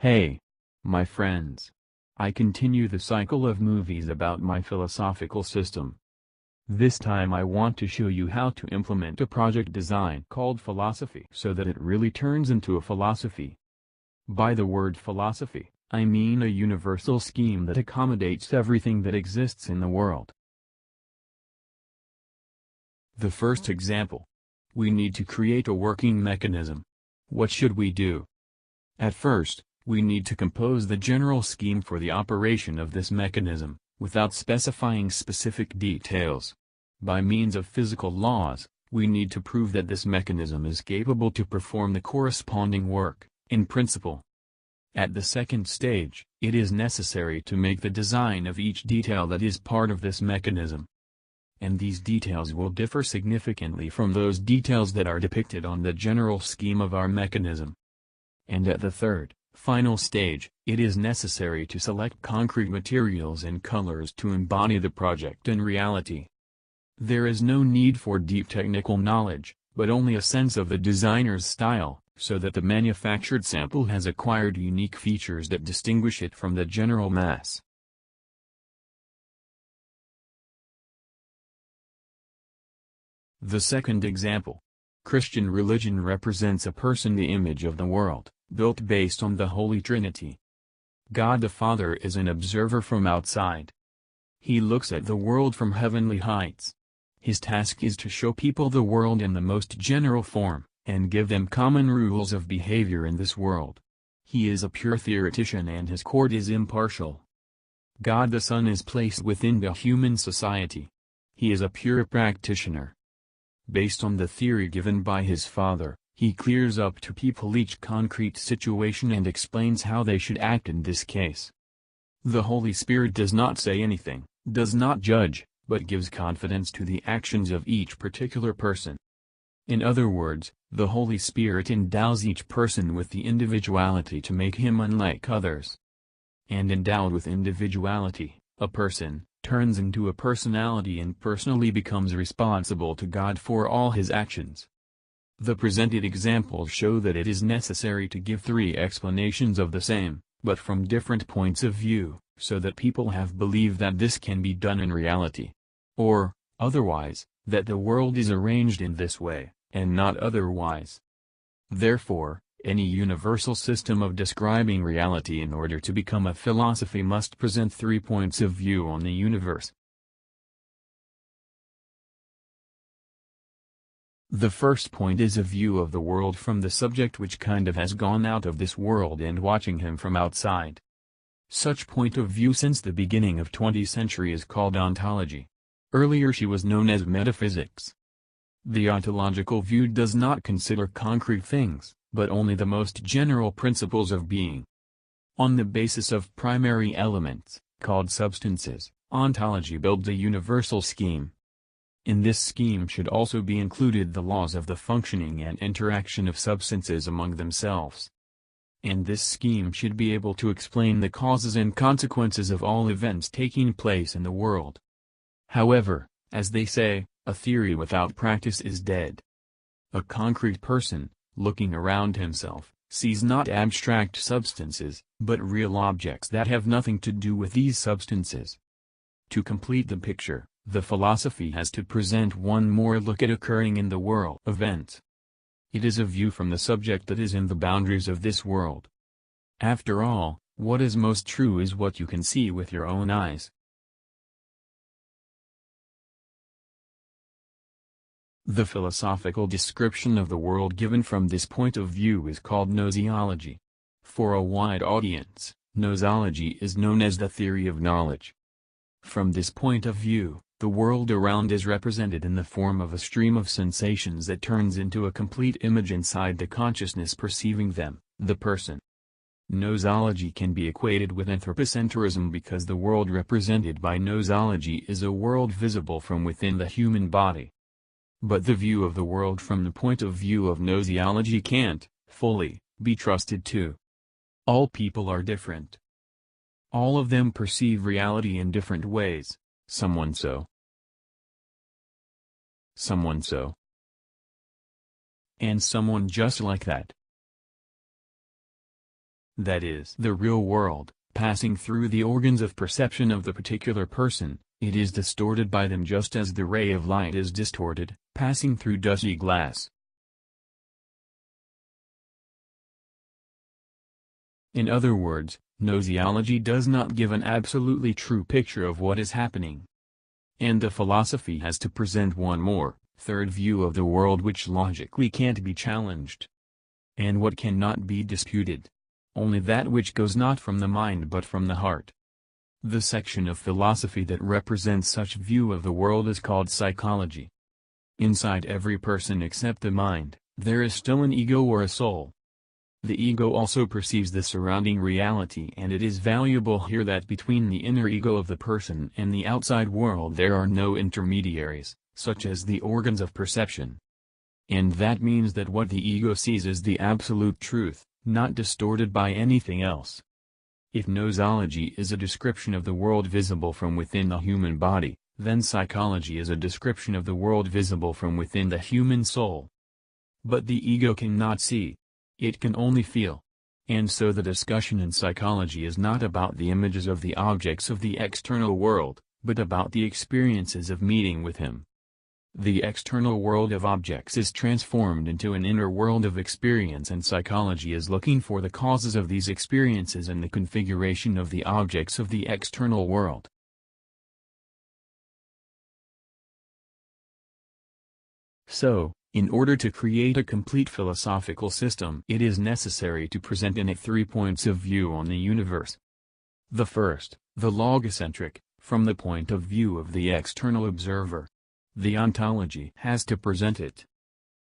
Hey, my friends. I continue the cycle of movies about my philosophical system. This time I want to show you how to implement a project design called philosophy so that it really turns into a philosophy. By the word philosophy, I mean a universal scheme that accommodates everything that exists in the world. The first example. We need to create a working mechanism. What should we do? At first, we need to compose the general scheme for the operation of this mechanism, without specifying specific details. By means of physical laws, we need to prove that this mechanism is capable to perform the corresponding work, in principle. At the second stage, it is necessary to make the design of each detail that is part of this mechanism. And these details will differ significantly from those details that are depicted on the general scheme of our mechanism. And at the third, final stage, it is necessary to select concrete materials and colors to embody the project in reality. There is no need for deep technical knowledge, but only a sense of the designer's style, so that the manufactured sample has acquired unique features that distinguish it from the general mass. The second example. Christian religion represents a person, the image of the world, built based on the Holy Trinity. God the Father is an observer from outside. He looks at the world from heavenly heights. His task is to show people the world in the most general form, and give them common rules of behavior in this world. He is a pure theoretician and his court is impartial. God the Son is placed within the human society. He is a pure practitioner. Based on the theory given by his Father, he clears up to people each concrete situation and explains how they should act in this case. The Holy Spirit does not say anything, does not judge, but gives confidence to the actions of each particular person. In other words, the Holy Spirit endows each person with the individuality to make him unlike others. And endowed with individuality, a person turns into a personality and personally becomes responsible to God for all his actions. The presented examples show that it is necessary to give three explanations of the same, but from different points of view, so that people have believed that this can be done in reality. Or, otherwise, that the world is arranged in this way, and not otherwise. Therefore, any universal system of describing reality in order to become a philosophy must present 3 points of view on the universe. The first point is a view of the world from the subject which kind of has gone out of this world and watching him from outside. Such point of view since the beginning of 20th century is called ontology. Earlier she was known as metaphysics. The ontological view does not consider concrete things, but only the most general principles of being. On the basis of primary elements, called substances, ontology builds a universal scheme. In this scheme should also be included the laws of the functioning and interaction of substances among themselves. And this scheme should be able to explain the causes and consequences of all events taking place in the world. However, as they say, a theory without practice is dead. A concrete person, looking around himself, sees not abstract substances, but real objects that have nothing to do with these substances. To complete the picture, the philosophy has to present one more look at occurring in the world events. It is a view from the subject that is in the boundaries of this world. After all, what is most true is what you can see with your own eyes. The philosophical description of the world given from this point of view is called gnoseology. For a wide audience, gnoseology is known as the theory of knowledge. From this point of view, the world around is represented in the form of a stream of sensations that turns into a complete image inside the consciousness perceiving them, the person. Gnoseology can be equated with anthropocentrism because the world represented by gnoseology is a world visible from within the human body. But the view of the world from the point of view of gnoseology can't, fully, be trusted too. All people are different. All of them perceive reality in different ways, someone so, and someone just like that. that is the real world, passing through the organs of perception of the particular person, it is distorted by them just as the ray of light is distorted, passing through dusty glass. In other words, gnoseology does not give an absolutely true picture of what is happening. And the philosophy has to present one more, third view of the world which logically can't be challenged. And what cannot be disputed? Only that which goes not from the mind but from the heart. The section of philosophy that represents such view of the world is called psychology. Inside every person except the mind, there is still an ego or a soul. The ego also perceives the surrounding reality, and it is valuable here that between the inner ego of the person and the outside world there are no intermediaries, such as the organs of perception. And that means that what the ego sees is the absolute truth, not distorted by anything else. If gnoseology is a description of the world visible from within the human body, then psychology is a description of the world visible from within the human soul. But the ego cannot see. It can only feel. And so the discussion in psychology is not about the images of the objects of the external world, but about the experiences of meeting with him. The external world of objects is transformed into an inner world of experience, and psychology is looking for the causes of these experiences and the configuration of the objects of the external world. So, in order to create a complete philosophical system, it is necessary to present in it 3 points of view on the universe. The first, the logocentric, from the point of view of the external observer. The ontology has to present it.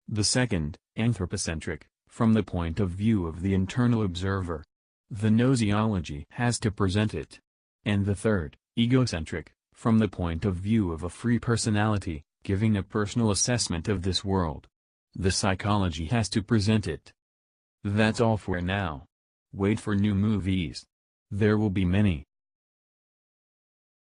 The second, anthropocentric, from the point of view of the internal observer. The gnoseology has to present it. And the third, egocentric, from the point of view of a free personality, giving a personal assessment of this world. The psychology has to present it. That's all for now. Wait for new movies. There will be many.